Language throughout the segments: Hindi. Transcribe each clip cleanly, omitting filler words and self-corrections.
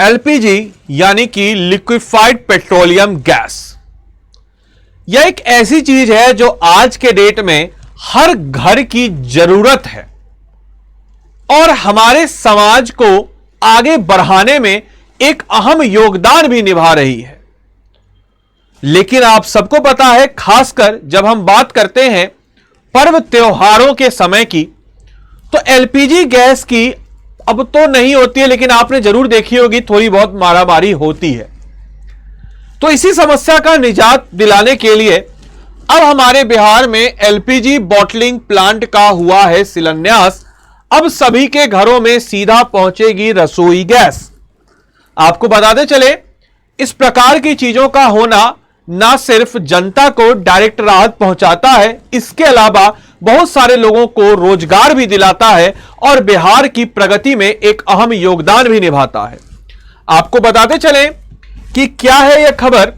एलपीजी यानी कि लिक्विफाइड पेट्रोलियम गैस, यह एक ऐसी चीज है जो आज के डेट में हर घर की जरूरत है और हमारे समाज को आगे बढ़ाने में एक अहम योगदान भी निभा रही है। लेकिन आप सबको पता है, खासकर जब हम बात करते हैं पर्व त्योहारों के समय की, तो एलपीजी गैस की अब तो नहीं होती है, लेकिन आपने जरूर देखी होगी थोड़ी बहुत मारामारी होती है। तो इसी समस्या का निजात दिलाने के लिए अब हमारे बिहार में एलपीजी बॉटलिंग प्लांट का हुआ है शिलान्यास। अब सभी के घरों में सीधा पहुंचेगी रसोई गैस। आपको बताते चले, इस प्रकार की चीजों का होना ना सिर्फ जनता को डायरेक्ट राहत पहुंचाता है, इसके अलावा बहुत सारे लोगों को रोजगार भी दिलाता है और बिहार की प्रगति में एक अहम योगदान भी निभाता है। आपको बताते चले कि क्या है यह खबर।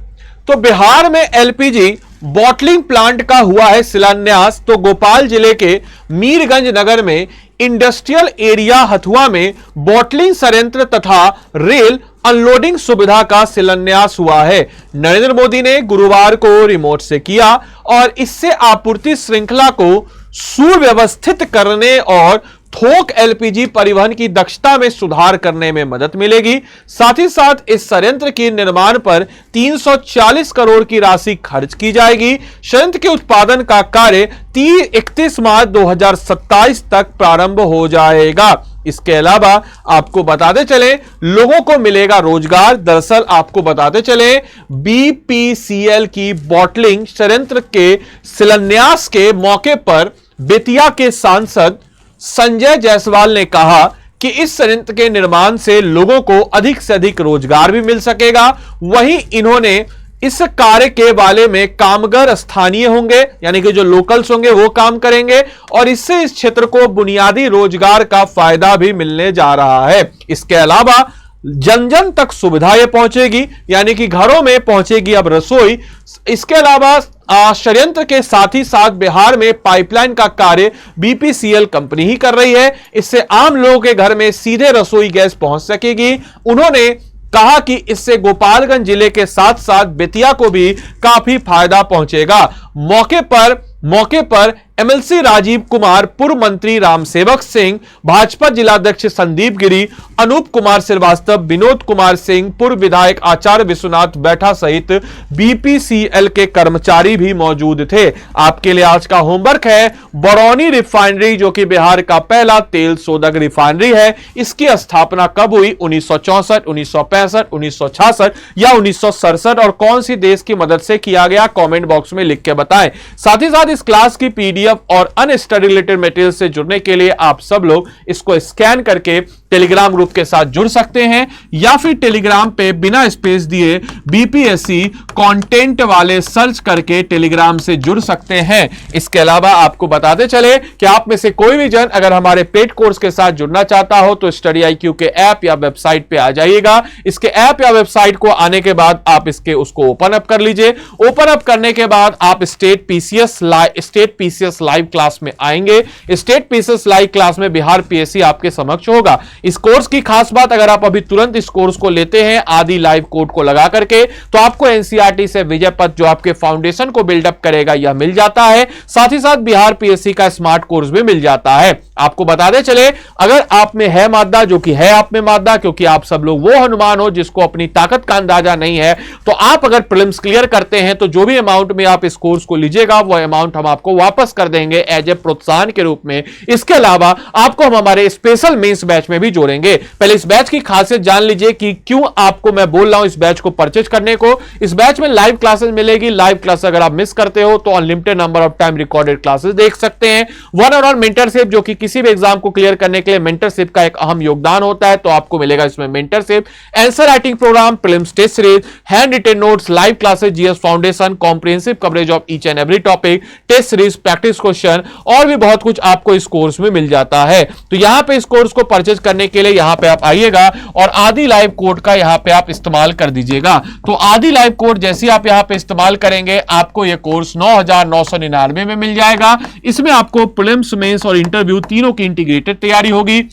तो बिहार में एलपीजी बॉटलिंग प्लांट का हुआ है शिलान्यास। तो भोपाल जिले के मीरगंज नगर में इंडस्ट्रियल एरिया हथुआ में बॉटलिंग संयंत्र तथा रेल अनलोडिंग सुविधा का शिलान्यास हुआ है। नरेंद्र मोदी ने गुरुवार को रिमोट से किया और इससे आपूर्ति श्रृंखला को सुव्यवस्थित करने और थोक एलपीजी परिवहन की दक्षता में सुधार करने में मदद मिलेगी। साथ ही साथ इस संयंत्र के निर्माण पर 340 करोड़ की राशि खर्च की जाएगी। संयंत्र के उत्पादन का कार्य 31 मार्च 2027 तक प्रारंभ हो जाएगा। इसके अलावा आपको बताते चले, लोगों को मिलेगा रोजगार। दरअसल आपको बताते चले, बीपीसीएल की बॉटलिंग संयंत्र के शिलान्यास के मौके पर बेतिया के सांसद संजय जायसवाल ने कहा कि इस संयंत्र के निर्माण से लोगों को अधिक से अधिक रोजगार भी मिल सकेगा। वहीं इन्होंने इस कार्य के बारे में कामगार स्थानीय होंगे, यानी कि जो लोकल्स होंगे वो काम करेंगे और इससे इस क्षेत्र को बुनियादी रोजगार का फायदा भी मिलने जा रहा है। इसके अलावा जन जन तक सुविधा ये पहुंचेगी, यानी कि घरों में पहुंचेगी अब रसोई। इसके अलावा संयंत्र के साथ ही साथ बिहार में पाइपलाइन का कार्य बीपीसीएल कंपनी ही कर रही है। इससे आम लोगों के घर में सीधे रसोई गैस पहुंच सकेगी। उन्होंने कहा कि इससे गोपालगंज जिले के साथ साथ बेतिया को भी काफी फायदा पहुंचेगा। मौके पर एमएलसी राजीव कुमार, पूर्व मंत्री रामसेवक सिंह, भाजपा जिलाध्यक्ष संदीप गिरी, अनूप कुमार श्रीवास्तव, विनोद कुमार सिंह, पूर्व विधायक आचार्य विश्वनाथ बैठा सहित बीपीसीएल के कर्मचारी भी मौजूद थे। आपके लिए आज का होमवर्क है, बरौनी रिफाइनरी जो कि बिहार का पहला तेल शोधक रिफाइनरी है, इसकी स्थापना कब हुई? 1964, 1965, 1966 या 1967 और कौन सी देश की मदद से किया गया? कमेंट बॉक्स में लिख के बताएं। साथ ही साथ इस क्लास की पीडीएफ और अन्य स्टडी रिलेटेड मटेरियल से जुड़ने के लिए आप सब लोग इसको स्कैन करके टेलीग्राम ग्रुप के साथ जुड़ सकते हैं या फिर टेलीग्राम पे बिना स्पेस दिए बीपीएससी कंटेंट वाले सर्च करके टेलीग्राम से जुड़ सकते हैं। इसके अलावा आपको बताते चले कि आप में से कोई भी जन अगर हमारे पेड कोर्स के साथ जुड़ना चाहता हो तो स्टडी IQ के ऐप या वेबसाइट पे आ जाइएगा। इसके ऐप या वेबसाइट को आने के बाद आप उसको ओपन अप कर लीजिए। ओपन अप करने के बाद आप स्टेट पीसीएस लाइव क्लास में आएंगे। स्टेट पीसीएस लाइव क्लास में बिहार पीएससी आपके समक्ष होगा। इस कोर्स की खास बात, अगर आप अभी तुरंत इस कोर्स को लेते हैं आदि लाइव कोड को लगा करके, तो आपको एनसीईआरटी से विजय पथ जो आपके फाउंडेशन को बिल्डअप करेगा यह मिल जाता है। साथ ही साथ बिहार पीएससी का स्मार्ट कोर्स भी मिल जाता है। आपको बताते चले, अगर आप में है मादा, जो कि है आप में मादा, क्योंकि आप सब लोग वो हनुमान हो जिसको अपनी ताकत का अंदाजा नहीं है, तो आप अगर प्रीलिम्स क्लियर करते हैं तो जो भी अमाउंट में आप इस कोर्स को लीजिएगा वो अमाउंट हम आपको वापस कर देंगे एज ए प्रोत्साहन के रूप में। इसके अलावा आपको हम हमारे स्पेशल मेंस बैच में भी जोड़ेंगे। पहले इस बैच की खासियत जान लीजिए कि क्यों आपको मैं बोल रहा हूं इस बैच को परचेज करने को। इस बैच में लाइव क्लासेस मिलेगी। लाइव क्लास अगर आप मिस करते हो तो unlimited number of time recorded classes देख सकते हैं। 1-on-1 मेंटरशिप, जो कि किसी भी एग्जाम को क्लियर करने के लिए मेंटरशिप का एक अहम योगदान होता है, तो आपको मिलेगा इसमें mentorship, answer writing programme, prelims test series, hand written notes, live classes, GS foundation, comprehensive coverage of each and every topic, test series, practice question और भी बहुत कुछ आपको इस कोर्स में मिल जाता है। तो यहां पे इस कोर्स को परचेज करने के लिए यहां पे आप आइएगा और आदि लाइव कोड का यहां पे आप इस्तेमाल कर दीजिएगा। तो आदि लाइव कोड जैसे आप यहां पे इस्तेमाल करेंगे आपको यह कोर्स 9,999 में मिल जाएगा। इसमें आपको प्रीलिम्स, मेंस और इंटरव्यू तीनों की इंटीग्रेटेड तैयारी होगी।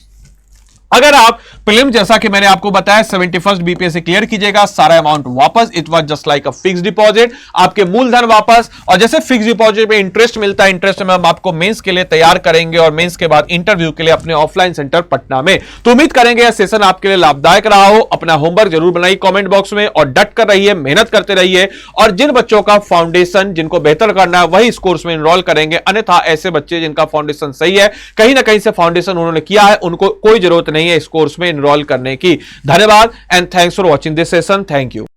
अगर आप प्रीलिम जैसा कि मैंने आपको बताया 71st बीपीएससी क्लियर कीजिएगा, सारा अमाउंट वापस, it was just like a fix deposit, आपके मूलधन वापस। और जैसे फिक्स डिपॉजिट पे इंटरेस्ट मिलता है, इंटरेस्ट में हम आपको मेंस के लिए तैयार करेंगे और मेंस के बाद इंटरव्यू के लिए अपने ऑफलाइन सेंटर पटना में। तो उम्मीद करेंगे यह सेशन आपके लिए लाभदायक रहा हो। अपना होमवर्क जरूर बनाइए कमेंट बॉक्स में और डट कर रहिए, मेहनत करते रहिए। और जिन बच्चों का फाउंडेशन जिनको बेहतर करना है वही इस कोर्स में एनरोल करेंगे, अन्यथा ऐसे बच्चे जिनका फाउंडेशन सही है, कहीं ना कहीं से फाउंडेशन उन्होंने किया है, उनको कोई जरूरत नहीं है इस कोर्स में एनरोल करने की। धन्यवाद and thanks for watching this session. Thank you.